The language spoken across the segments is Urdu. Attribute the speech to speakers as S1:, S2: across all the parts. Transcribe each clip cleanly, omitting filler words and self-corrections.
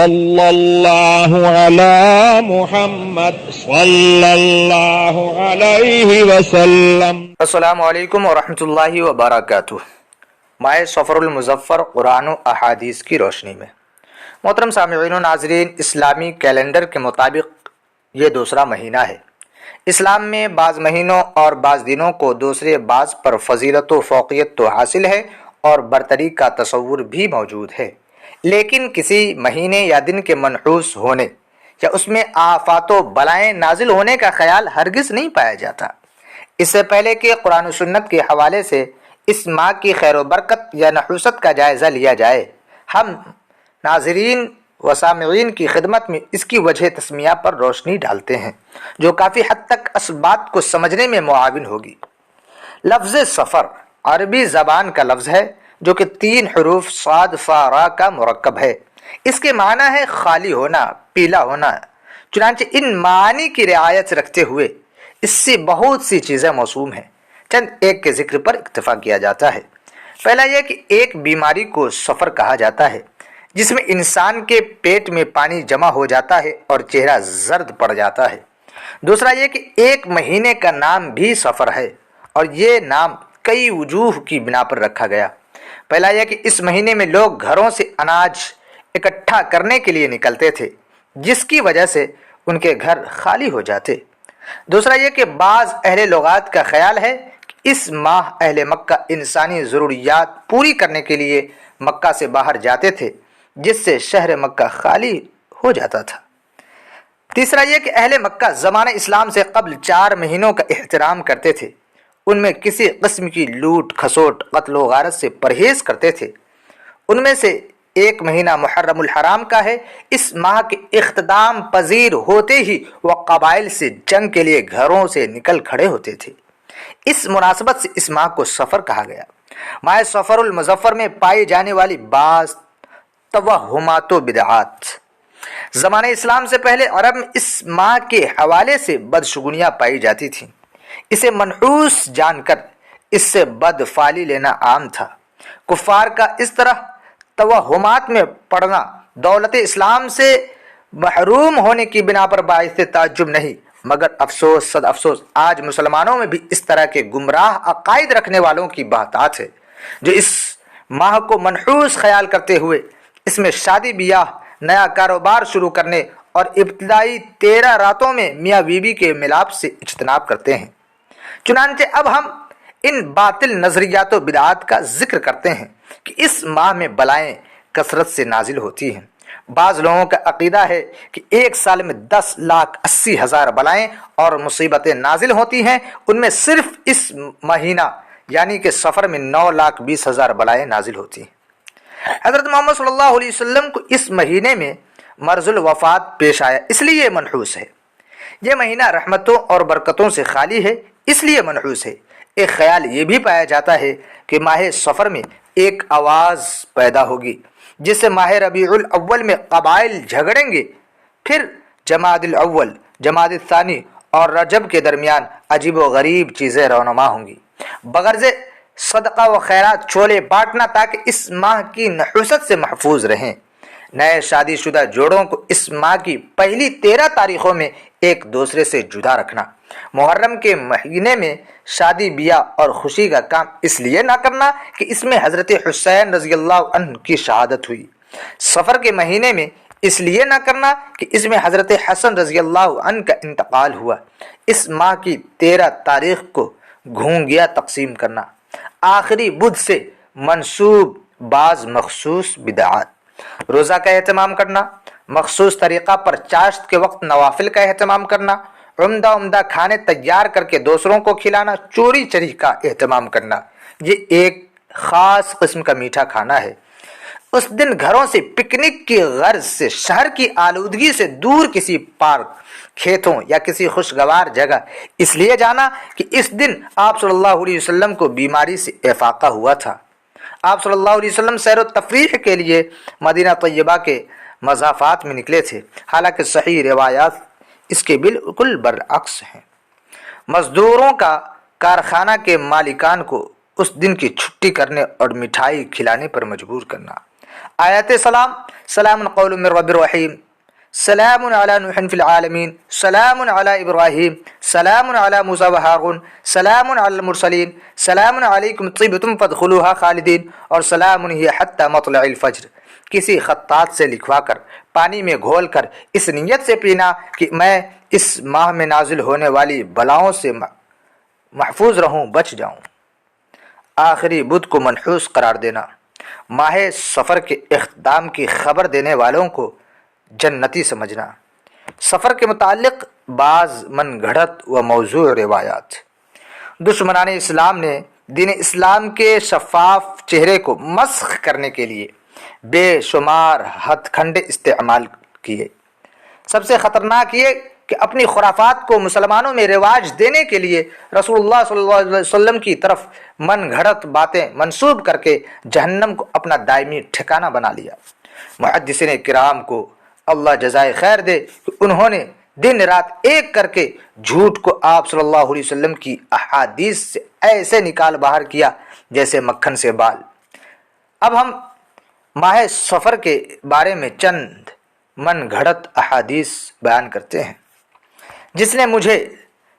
S1: صلی اللہ علی محمد صلی اللہ علیہ وسلم۔
S2: السلام علیکم ورحمۃ اللہ وبرکاتہ۔ ماہ صفر المظفر قرآن و احادیث کی روشنی میں محترم سامعین و ناظرین، اسلامی کیلنڈر کے مطابق یہ دوسرا مہینہ ہے۔ اسلام میں بعض مہینوں اور بعض دنوں کو دوسرے بعض پر فضیلت و فوقیت تو حاصل ہے اور برتری کا تصور بھی موجود ہے، لیکن کسی مہینے یا دن کے منحوس ہونے یا اس میں آفات و بلائیں نازل ہونے کا خیال ہرگز نہیں پایا جاتا۔ اس سے پہلے کہ قرآن و سنت کے حوالے سے اس ماہ کی خیر و برکت یا نحوست کا جائزہ لیا جائے، ہم ناظرین و سامعین کی خدمت میں اس کی وجہ تسمیہ پر روشنی ڈالتے ہیں، جو کافی حد تک اس بات کو سمجھنے میں معاون ہوگی۔ لفظ سفر عربی زبان کا لفظ ہے جو کہ 3 حروف صاد فا را کا مرکب ہے۔ اس کے معنی ہے خالی ہونا، پیلا ہونا۔ چنانچہ ان معانی کی رعایت رکھتے ہوئے اس سے بہت سی چیزیں موسوم ہیں، چند ایک کے ذکر پر اکتفا کیا جاتا ہے۔ پہلا یہ کہ ایک بیماری کو سفر کہا جاتا ہے جس میں انسان کے پیٹ میں پانی جمع ہو جاتا ہے اور چہرہ زرد پڑ جاتا ہے۔ دوسرا یہ کہ ایک مہینے کا نام بھی سفر ہے اور یہ نام کئی وجوہ کی بنا پر رکھا گیا۔ پہلا یہ کہ اس مہینے میں لوگ گھروں سے اناج اکٹھا کرنے کے لیے نکلتے تھے، جس کی وجہ سے ان کے گھر خالی ہو جاتے۔ دوسرا یہ کہ بعض اہل لغات کا خیال ہے کہ اس ماہ اہل مکہ انسانی ضروریات پوری کرنے کے لیے مکہ سے باہر جاتے تھے، جس سے شہر مکہ خالی ہو جاتا تھا۔ تیسرا یہ کہ اہل مکہ زمانہ اسلام سے قبل 4 مہینوں کا احترام کرتے تھے، ان میں کسی قسم کی لوٹ کھسوٹ قتل و غارت سے پرہیز کرتے تھے۔ ان میں سے ایک مہینہ محرم الحرام کا ہے۔ اس ماہ کے اختتام پذیر ہوتے ہی وہ قبائل سے جنگ کے لیے گھروں سے نکل کھڑے ہوتے تھے۔ اس مناسبت سے اس ماہ کو سفر کہا گیا۔ ماہ سفر المظفر میں پائی جانے والی بعض توہمات و بدعات۔ زمانہ اسلام سے پہلے عرب میں اس ماہ کے حوالے سے بدشگونیاں پائی جاتی تھیں۔ اسے منحوس جان کر اس سے بدفعلی لینا عام تھا۔ کفار کا اس طرح توہمات میں پڑنا دولت اسلام سے محروم ہونے کی بنا پر باعث تعجب نہیں، مگر افسوس صد افسوس آج مسلمانوں میں بھی اس طرح کے گمراہ عقائد رکھنے والوں کی بہتات ہے، جو اس ماہ کو منحوس خیال کرتے ہوئے اس میں شادی بیاہ، نیا کاروبار شروع کرنے اور ابتدائی 13 راتوں میں میاں بیوی کے ملاپ سے اجتناب کرتے ہیں۔ چنانچہ اب ہم ان باطل نظریات و بدعات کا ذکر کرتے ہیں کہ اس ماہ میں بلائیں کثرت سے نازل ہوتی ہیں۔ بعض لوگوں کا عقیدہ ہے کہ ایک سال میں 10,80,000 بلائیں اور مصیبتیں نازل ہوتی ہیں، ان میں صرف اس مہینہ یعنی کہ سفر میں 9,20,000 بلائیں نازل ہوتی ہیں۔ حضرت محمد صلی اللہ علیہ وسلم کو اس مہینے میں مرض الوفات پیش آیا، اس لیے یہ منحوس ہے۔ یہ مہینہ رحمتوں اور برکتوں سے خالی ہے، اس لیے منحوس ہے۔ ایک خیال یہ بھی پایا جاتا ہے کہ ماہ سفر میں ایک آواز پیدا ہوگی جس سے ماہ ربیع الاول میں قبائل جھگڑیں گے، پھر جمادی الاول، جمادی الثانی اور رجب کے درمیان عجیب و غریب چیزیں رونما ہوں گی۔ بغرض صدقہ و خیرات چولے بانٹنا تاکہ اس ماہ کی نحوست سے محفوظ رہیں۔ نئے شادی شدہ جوڑوں کو اس ماہ کی پہلی 13 تاریخوں میں ایک دوسرے سے جدا رکھنا۔ محرم کے مہینے میں شادی بیاہ اور خوشی کا کام اس لیے نہ کرنا کہ اس میں حضرت حسین رضی اللہ عنہ کی شہادت ہوئی۔ سفر کے مہینے میں اس لیے نہ کرنا کہ اس میں حضرت حسن رضی اللہ عنہ کا انتقال ہوا۔ اس ماہ کی 13 تاریخ کو گھونگیا تقسیم کرنا۔ آخری بدھ سے منسوب بعض مخصوص بدعات۔ روزہ کا اہتمام کرنا، مخصوص طریقہ پر چاشت کے وقت نوافل کا اہتمام کرنا، عمدہ کھانے تیار کر کے دوسروں کو کھلانا، چوری چری کا اہتمام کرنا۔ یہ ایک خاص قسم کا میٹھا کھانا ہے۔ اس دن گھروں سے پکنک کی غرض سے شہر کی آلودگی سے دور کسی پارک، کھیتوں یا کسی خوشگوار جگہ اس لیے جانا کہ اس دن آپ صلی اللہ علیہ وسلم کو بیماری سے افاقہ ہوا تھا۔ آپ صلی اللہ علیہ وسلم سیر و تفریح کے لیے مدینہ طیبہ کے مضافات میں نکلے تھے، حالانکہ صحیح روایات اس کے بالکل برعکس ہیں۔ مزدوروں کا کارخانہ کے مالکان کو اس دن کی چھٹی کرنے اور مٹھائی کھلانے پر مجبور کرنا۔ آیت سلام: سلام قول من رب الرحیم، سلام علی نوح فی العالمین، سلام علی ابراہیم، سلام علی موسیٰ و ہارون، سلام علی المرسلین، سلام علیکم طیبتم فادخلوها خالدین، اور سلام ہی حتی مطلع الفجر۔ کسی خطاط سے لکھوا کر پانی میں گھول کر اس نیت سے پینا کہ میں اس ماہ میں نازل ہونے والی بلاؤں سے محفوظ رہوں، بچ جاؤں۔ آخری بدھ کو منحوس قرار دینا، ماہ سفر کے اختتام کی خبر دینے والوں کو جنتی سمجھنا۔ سفر کے متعلق بعض من گھڑت و موضوع روایات۔ دشمنان اسلام نے دین اسلام کے شفاف چہرے کو مسخ کرنے کے لیے بے شمار ہتھ کنڈے استعمال کیے۔ سب سے خطرناک یہ کہ اپنی خرافات کو مسلمانوں میں رواج دینے کے لیے رسول اللہ صلی اللہ علیہ وسلم کی طرف من گھڑت باتیں منسوب کر کے جہنم کو اپنا دائمی ٹھکانہ بنا لیا۔ محدثین کرام کو اللہ جزائے خیر دے کہ انہوں نے دن رات ایک کر کے جھوٹ کو آپ صلی اللہ علیہ وسلم کی احادیث سے ایسے نکال باہر کیا جیسے مکھن سے بال۔ اب ہم ماہ سفر کے بارے میں چند من گھڑت احادیث بیان کرتے ہیں۔ جس نے مجھے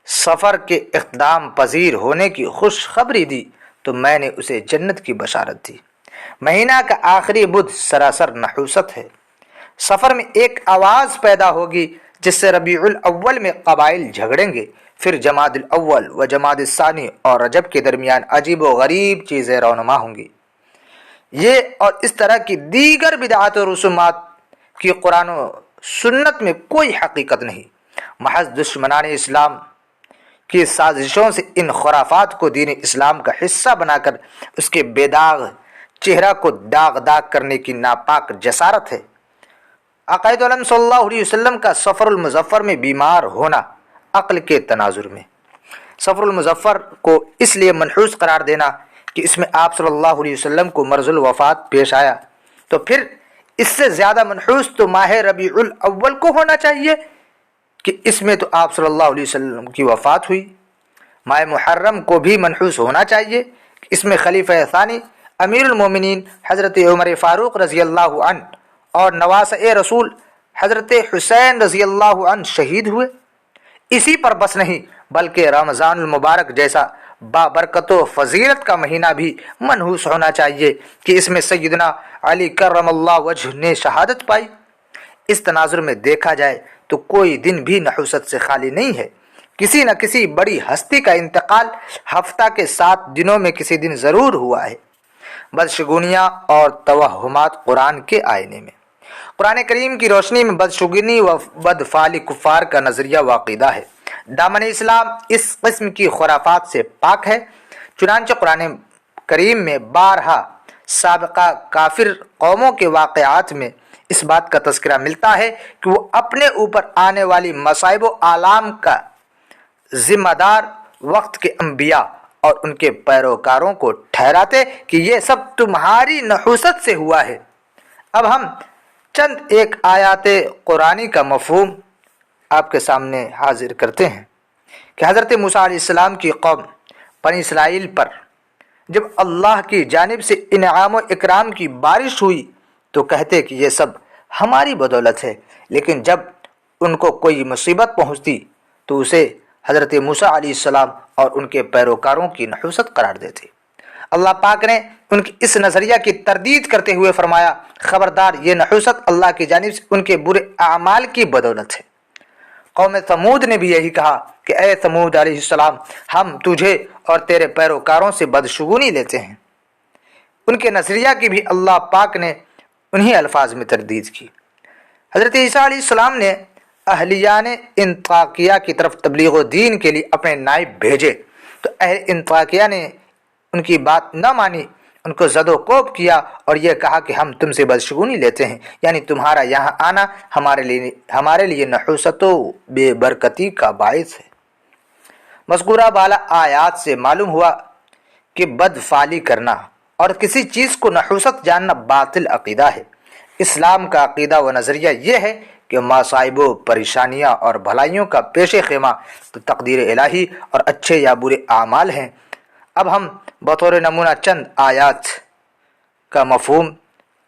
S2: سفر کے اقدام پذیر ہونے کی خوشخبری دی تو میں نے اسے جنت کی بشارت دی۔ مہینہ کا آخری بدھ سراسر نحوست ہے۔ سفر میں ایک آواز پیدا ہوگی جس سے ربیع الاول میں قبائل جھگڑیں گے، پھر جمادی الاول و جمادی الثانی اور رجب کے درمیان عجیب و غریب چیزیں رونما ہوں گی۔ یہ اور اس طرح کی دیگر بدعات و رسومات کی قرآن و سنت میں کوئی حقیقت نہیں، محض دشمنان اسلام کی سازشوں سے ان خرافات کو دین اسلام کا حصہ بنا کر اس کے بے داغ چہرہ کو داغ داغ کرنے کی ناپاک جسارت ہے۔ عقائد عالم صلی اللہ علیہ وسلم کا سفر المظفر میں بیمار ہونا عقل کے تناظر میں۔ سفر المظفر کو اس لیے منحوس قرار دینا کہ اس میں آپ صلی اللہ علیہ وسلم کو مرض الوفات پیش آیا، تو پھر اس سے زیادہ منحوس تو ماہ ربیع الاول کو ہونا چاہیے کہ اس میں تو آپ صلی اللہ علیہ وسلم کی وفات ہوئی۔ ماہ محرم کو بھی منحوس ہونا چاہیے کہ اس میں خلیفہ ثانی امیر المومنین حضرت عمر فاروق رضی اللہ عنہ اور نواسۂ رسول حضرت حسین رضی اللہ عنہ شہید ہوئے۔ اسی پر بس نہیں بلکہ رمضان المبارک جیسا بابرکت و فضیلت کا مہینہ بھی منحوس ہونا چاہیے کہ اس میں سیدنا علی کرم اللہ وجہ نے شہادت پائی۔ اس تناظر میں دیکھا جائے تو کوئی دن بھی نحوست سے خالی نہیں ہے۔ کسی نہ کسی بڑی ہستی کا انتقال ہفتہ کے 7 دنوں میں کسی دن ضرور ہوا ہے۔ بدشگونیاں اور توہمات قرآن کے آئینے میں۔ قرآن کریم کی روشنی میں بدشگونی و بدفعلی کفار کا نظریہ و عقیدہ ہے۔ دامن اسلام اس قسم کی خرافات سے پاک ہے، چنانچہ قرآن کریم میں بارہا سابقہ کافر قوموں کے واقعات میں اس بات کا تذکرہ ملتا ہے کہ وہ اپنے اوپر آنے والی مصائب و آلام کا ذمہ دار وقت کے انبیاء اور ان کے پیروکاروں کو ٹھہراتے کہ یہ سب تمہاری نحوست سے ہوا ہے۔ اب ہم چند ایک آیات قرآنی کا مفہوم آپ کے سامنے حاضر کرتے ہیں کہ حضرت موسیٰ علیہ السلام کی قوم بنی اسرائیل پر جب اللہ کی جانب سے انعام و اکرام کی بارش ہوئی تو کہتے کہ یہ سب ہماری بدولت ہے، لیکن جب ان کو کوئی مصیبت پہنچتی تو اسے حضرت موسیٰ علیہ السلام اور ان کے پیروکاروں کی نحوست قرار دیتے۔ اللہ پاک نے ان کی اس نظریہ کی تردید کرتے ہوئے فرمایا، خبردار، یہ نحوست اللہ کی جانب سے ان کے برے اعمال کی بدولت ہے۔ قوم ثمود نے بھی یہی کہا کہ اے ثمود علیہ السلام، ہم تجھے اور تیرے پیروکاروں سے بدشگونی لیتے ہیں۔ ان کے نظریہ کی بھی اللہ پاک نے انہی الفاظ میں تردید کی۔ حضرت عیسیٰ علیہ السلام نے اہلیان انطاکیہ کی طرف تبلیغ و دین کے لیے اپنے نائب بھیجے تو اہل انطاکیہ نے ان کی بات نہ مانی، ان کو زد و کوب کیا اور یہ کہا کہ ہم تم سے بدشگونی لیتے ہیں، یعنی تمہارا یہاں آنا ہمارے لیے نحوست و بے برکتی کا باعث ہے۔ مذکورہ بالا آیات سے معلوم ہوا کہ بدفعلی کرنا اور کسی چیز کو نحوست جاننا باطل عقیدہ ہے۔ اسلام کا عقیدہ و نظریہ یہ ہے کہ مصائب و پریشانیاں اور بھلائیوں کا پیش خیمہ تو تقدیر الہی اور اچھے یا برے اعمال ہیں۔ اب ہم بطور نمونہ چند آیات کا مفہوم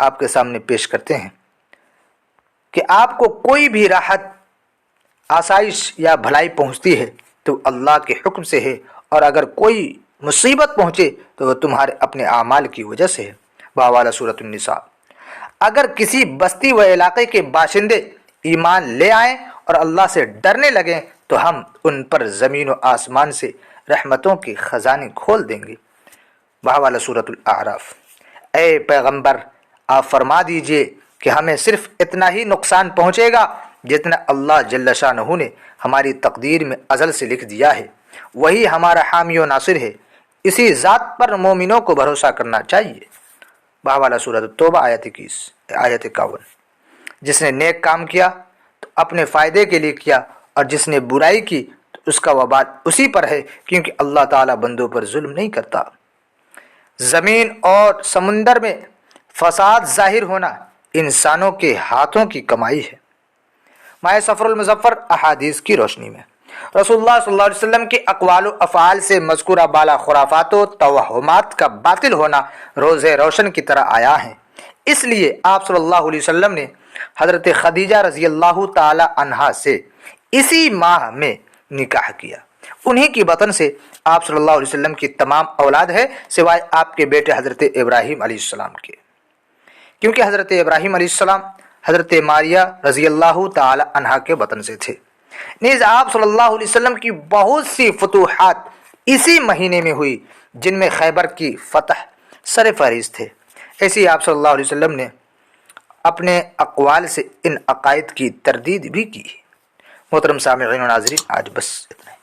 S2: آپ کے سامنے پیش کرتے ہیں کہ آپ کو کوئی بھی راحت، آسائش یا بھلائی پہنچتی ہے تو اللہ کے حکم سے ہے، اور اگر کوئی مصیبت پہنچے تو وہ تمہارے اپنے اعمال کی وجہ سے ہے۔ بحوالہ سورۃ النساء۔ اگر کسی بستی و علاقے کے باشندے ایمان لے آئیں اور اللہ سے ڈرنے لگیں تو ہم ان پر زمین و آسمان سے رحمتوں کے خزانے کھول دیں گے۔ بحوالہ سورۃ الاعراف۔ اے پیغمبر، آپ فرما دیجئے کہ ہمیں صرف اتنا ہی نقصان پہنچے گا جتنا اللہ جل شانہ نے ہماری تقدیر میں ازل سے لکھ دیا ہے، وہی ہمارا حامی و ناصر ہے، اسی ذات پر مومنوں کو بھروسہ کرنا چاہیے۔ بحوالہ سورۃ التوبہ آیت 51۔ جس نے نیک کام کیا تو اپنے فائدے کے لیے کیا، اور جس نے برائی کی تو اس کا وبال اسی پر ہے، کیونکہ اللہ تعالیٰ بندوں پر ظلم نہیں کرتا۔ زمین اور سمندر میں فساد ظاہر ہونا انسانوں کے ہاتھوں کی کمائی ہے۔ ماہ سفر المظفر احادیث کی روشنی میں رسول اللہ صلی اللہ علیہ وسلم کے اقوال و افعال سے مذکورہ بالا خرافات و توہمات کا باطل ہونا روز روشن کی طرح آیا ہے۔ اس لیے آپ صلی اللہ علیہ وسلم نے حضرت خدیجہ رضی اللہ تعالی عنہا سے اسی ماہ میں نکاح کیا۔ انہی کی بطن سے آپ صلی اللہ علیہ وسلم کی تمام اولاد ہے، سوائے آپ کے بیٹے حضرت ابراہیم علیہ السلام کے، کیونکہ حضرت ابراہیم علیہ السلام حضرت ماریہ رضی اللہ تعالی عنہا کے بطن سے تھے۔ نیز آپ صلی اللہ علیہ وسلم کی بہت سی فتوحات اسی مہینے میں ہوئی، جن میں خیبر کی فتح سر فہرست تھے۔ ایسے ہی آپ صلی اللہ علیہ وسلم نے اپنے اقوال سے ان عقائد کی تردید بھی کی۔ محترم سامعین و ناظرین، آج بس اتنا ہی۔